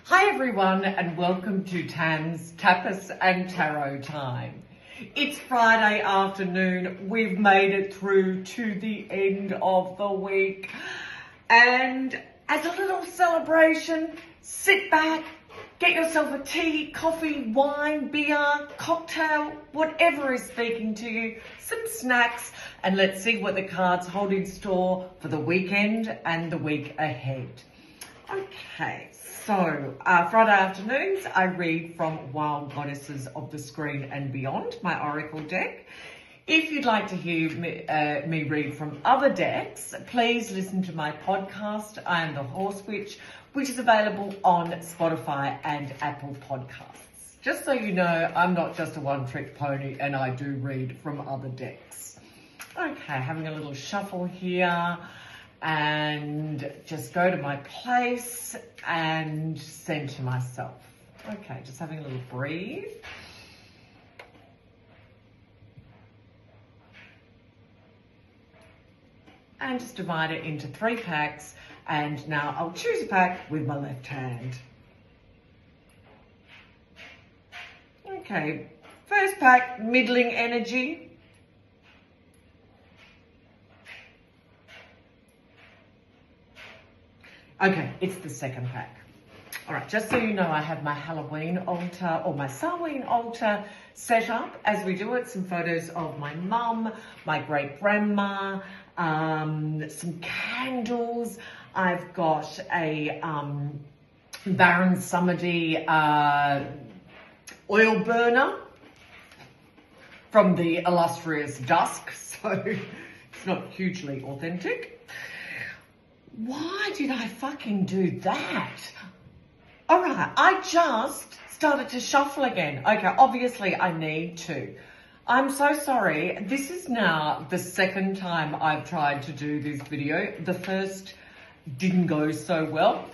Hi everyone and welcome to Tam's Tapas and Tarot Time. It's Friday afternoon, we've made it through to the end of the week, and as a little celebration, sit back, get yourself a tea, coffee, wine, beer, cocktail, whatever is speaking to you, some snacks, and let's see what the cards hold in store for the weekend and the week ahead. Okay, so Friday afternoons I read from Wild Goddesses of the Screen and Beyond, my Oracle deck. If you'd like to hear me read from other decks, please listen to my podcast, I Am the Horse Witch, which is available on Spotify and Apple Podcasts. Just so you know, I'm not just a one-trick pony and I do read from other decks. Okay, having a little shuffle here. And just go to my place and center myself. Okay, just having a little breathe. And just divide it into 3 packs. And now I'll choose a pack with my left hand. Okay, first pack, middling energy. Okay, it's the second pack. All right, just so you know, I have my Halloween altar or my Samhain altar set up as we do it. Some photos of my mum, my great-grandma, some candles. I've got a Baron Samedi oil burner from the illustrious Dusk, so it's not hugely authentic. Why did I fucking do that? All right, I just started to shuffle again. Okay, obviously I need to. I'm so sorry. This is now the second time I've tried to do this video. The first didn't go so well.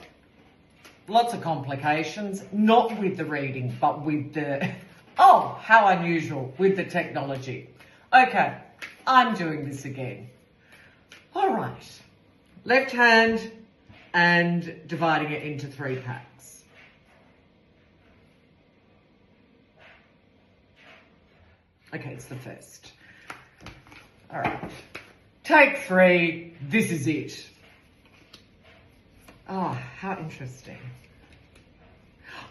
Lots of complications, not with the reading, but with the, oh, how unusual, with the technology. Okay, I'm doing this again. All right. Left hand and dividing it into 3 packs. Okay, it's the first. All right, take 3, this is it. Oh, how interesting.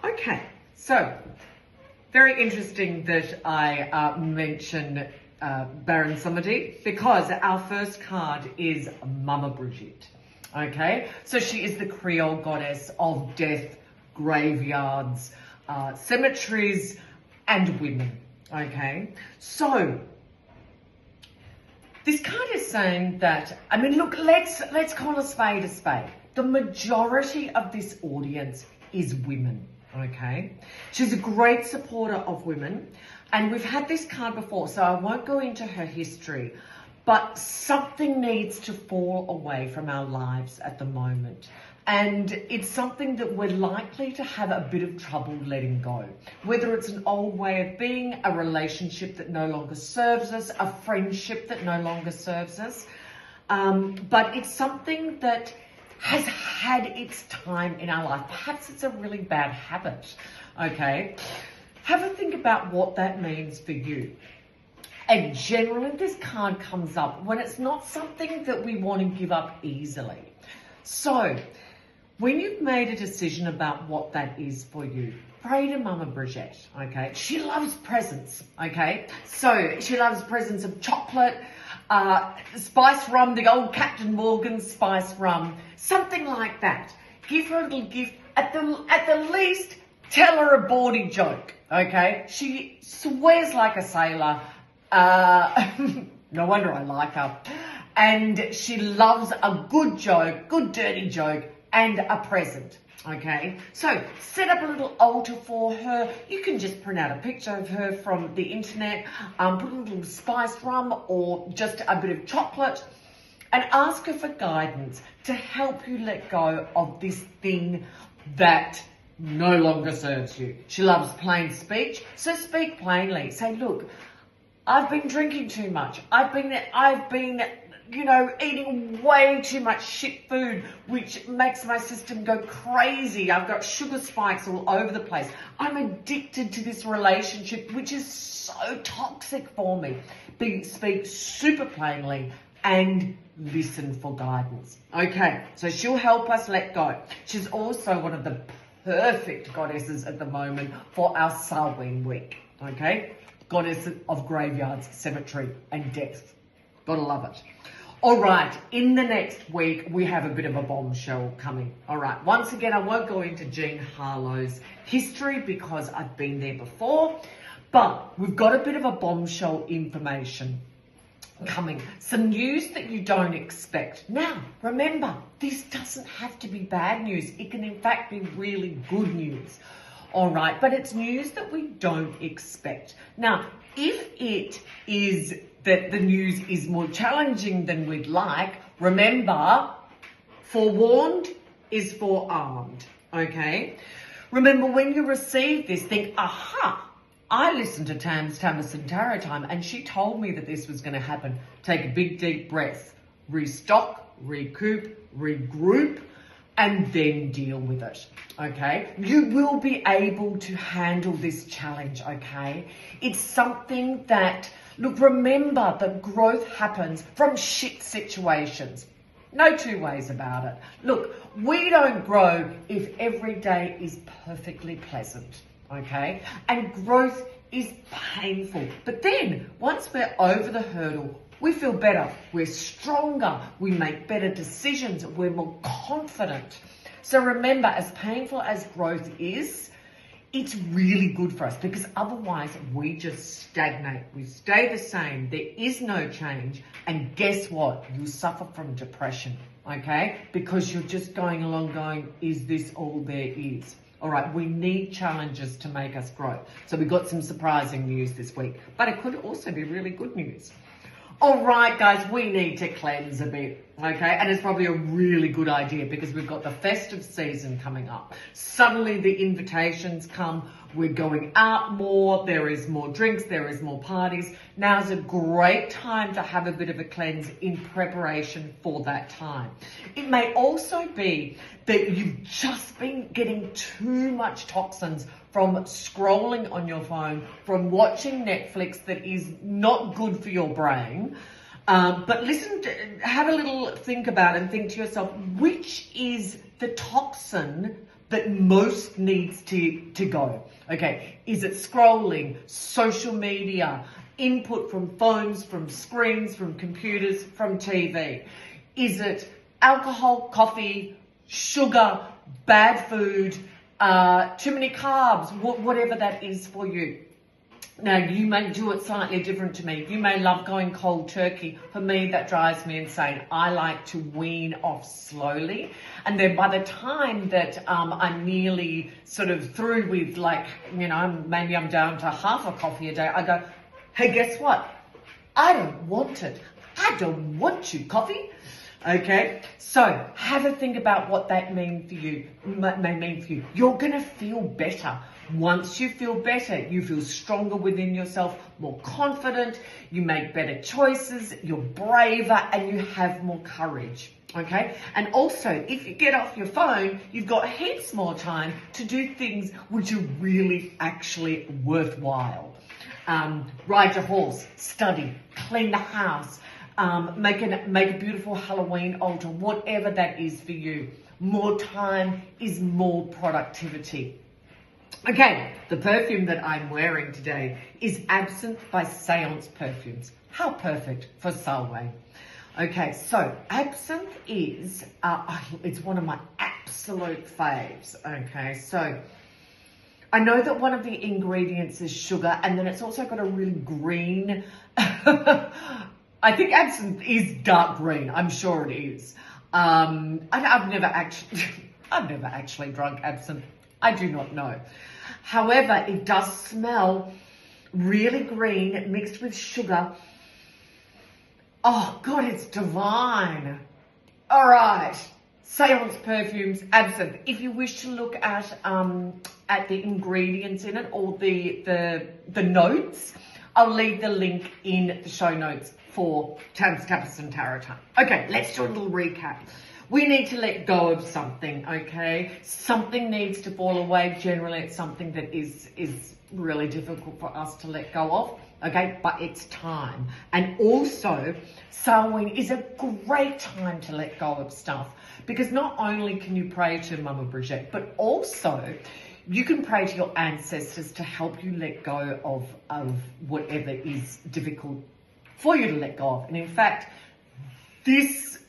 Okay, so very interesting that I mention Baron Samedi, because our first card is Mama Brigitte. Okay, so she is the Creole goddess of death, graveyards, cemeteries, and women. Okay, so this card is saying that, I mean, look, let's call a spade a spade. The majority of this audience is women. Okay, she's a great supporter of women, and we've had this card before, so I won't go into her history, but something needs to fall away from our lives at the moment, and it's something that we're likely to have a bit of trouble letting go, whether it's an old way of being, a relationship that no longer serves us, a friendship that no longer serves us, but it's something that has had its time in our life. Perhaps it's a really bad habit, okay? Have a think about what that means for you. And generally this card comes up when it's not something that we want to give up easily. So when you've made a decision about what that is for you, pray to Mama Brigitte, okay? She loves presents, okay? So she loves presents of chocolate, spice rum, the old Captain Morgan spice rum, something like that. Give her a little gift. At the least, tell her a bawdy joke, okay? She swears like a sailor. No wonder I like her. And she loves a good joke, good dirty joke, and a present. Okay, so set up a little altar for her. You can just print out a picture of her from the internet, put a little spiced rum or just a bit of chocolate, and ask her for guidance to help you let go of this thing that no longer serves you. She loves plain speech, so speak plainly. Say, look, I've been drinking too much. I've been eating way too much shit food, which makes my system go crazy. I've got sugar spikes all over the place. I'm addicted to this relationship, which is so toxic for me. Speak super plainly and listen for guidance. Okay, so she'll help us let go. She's also one of the perfect goddesses at the moment for our Samhain week. Okay, goddess of graveyards, cemetery, and death. Gotta love it. All right, in the next week, we have a bit of a bombshell coming. All right, once again, I won't go into Jean Harlow's history because I've been there before, but we've got a bit of a bombshell information coming. Some news that you don't expect. Now, remember, this doesn't have to be bad news. It can, in fact, be really good news. All right, but it's news that we don't expect. Now, if it is that the news is more challenging than we'd like, remember, forewarned is forearmed, okay? Remember, when you receive this, think, aha, I listened to Tapas and Tarot Time, and she told me that this was going to happen. Take a big, deep breath, restock, recoup, regroup, and then deal with it, okay? You will be able to handle this challenge, okay? It's something that, look, remember that growth happens from shit situations. No two ways about it. Look, we don't grow if every day is perfectly pleasant, okay? And growth is painful. But then, once we're over the hurdle, we feel better, we're stronger, we make better decisions, we're more confident. So remember, as painful as growth is, it's really good for us because otherwise we just stagnate. We stay the same. There is no change. And guess what? You suffer from depression, okay? Because you're just going along going, is this all there is? All right, we need challenges to make us grow. So we got some surprising news this week, but it could also be really good news. All right, guys, we need to cleanse a bit, okay? And it's probably a really good idea because we've got the festive season coming up. Suddenly the invitations come. We're going out more. There is more drinks. There is more parties. Now's a great time to have a bit of a cleanse in preparation for that time. It may also be that you've just been getting too much toxins from scrolling on your phone, from watching Netflix that is not good for your brain. But listen, have a little think about it and think to yourself, which is the toxin that most needs to go? Okay, is it scrolling, social media, input from phones, from screens, from computers, from TV? Is it alcohol, coffee, sugar, bad food, too many carbs, whatever that is for you? Now, you may do it slightly different to me. You may love going cold turkey. For me, that drives me insane. I like to wean off slowly. And then by the time that I'm nearly sort of through with, like, maybe I'm down to half a coffee a day, I go, hey, guess what? I don't want it. I don't want you, coffee. Okay, so have a think about what that may mean for you. You're going to feel better. Once you feel better, you feel stronger within yourself, more confident, you make better choices, you're braver, and you have more courage. Okay, and also if you get off your phone, you've got heaps more time to do things which are really actually worthwhile. Ride your horse, study, clean the house, make a beautiful Halloween altar, whatever that is for you. More time is more productivity. Okay, the perfume that I'm wearing today is Absinthe by Seance Perfumes. How perfect for Samhain. Okay, so Absinthe is, it's one of my absolute faves. Okay, so I know that one of the ingredients is sugar, and then it's also got a really green, I think absinthe is dark green. I'm sure it is. I've never actually drunk absinthe. I do not know. However, it does smell really green mixed with sugar. Oh God, it's divine. All right, Seance Perfumes, Absinthe. If you wish to look at the ingredients in it or the notes, I'll leave the link in the show notes for Tapas and Tarot Time. Okay, let's do a little recap. We need to let go of something, okay? Something needs to fall away. Generally, it's something that is really difficult for us to let go of, okay? But it's time. And also, Samhain is a great time to let go of stuff, because not only can you pray to Mama Brigitte, but also you can pray to your ancestors to help you let go of whatever is difficult for you to let go of. And in fact, this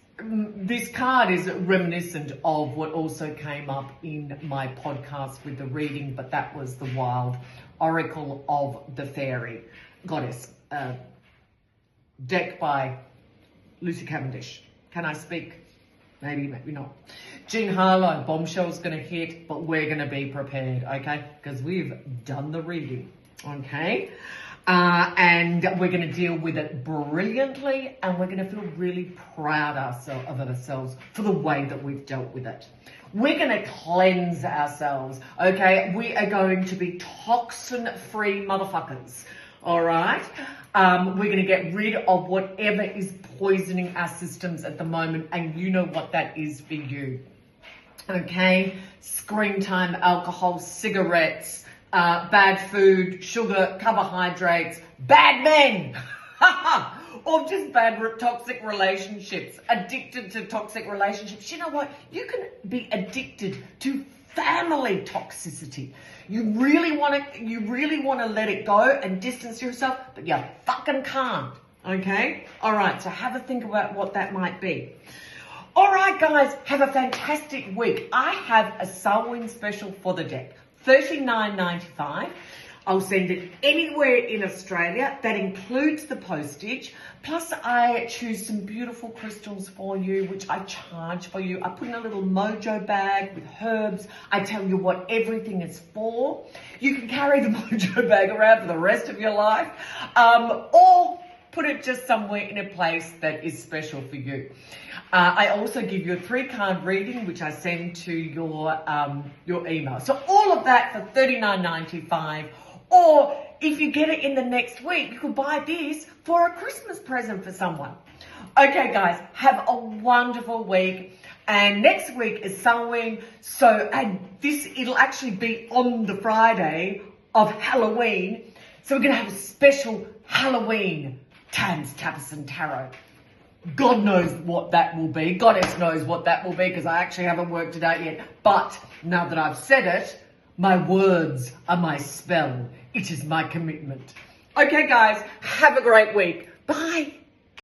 card is reminiscent of what also came up in my podcast with the reading, but that was the Wild Oracle of the Fairy Goddess, deck by Lucy Cavendish. Can I speak? Maybe, maybe not. Jean Harlow, bombshell's going to hit, but we're going to be prepared, okay? Because we've done the reading, okay? And we're going to deal with it brilliantly, and we're going to feel really proud of ourselves for the way that we've dealt with it. We're going to cleanse ourselves, okay? We are going to be toxin-free motherfuckers, all right? We're going to get rid of whatever is poisoning our systems at the moment, and you know what that is for you, okay? Screen time, alcohol, cigarettes, bad food, sugar, carbohydrates, bad men, or just bad toxic relationships, addicted to toxic relationships. You know what? You can be addicted to family toxicity. You really want to let it go and distance yourself, but you fucking can't, okay? All right, so have a think about what that might be. All right, guys, have a fantastic week. I have a Samhain special for the deck. $39.95. I'll send it anywhere in Australia. That includes the postage. Plus, I choose some beautiful crystals for you, which I charge for you. I put in a little mojo bag with herbs. I tell you what everything is for. You can carry the mojo bag around for the rest of your life, or put it just somewhere in a place that is special for you. I also give you a 3-card reading, which I send to your email. So all of that for $39.95. Or if you get it in the next week, you could buy this for a Christmas present for someone. Okay, guys, have a wonderful week. And next week is Samhain. So, and it'll actually be on the Friday of Halloween. So we're going to have a special Halloween Tapas and Tarot. God knows what that will be. Goddess knows what that will be, because I actually haven't worked it out yet. But now that I've said it, my words are my spell. It is my commitment. Okay, guys, have a great week. Bye.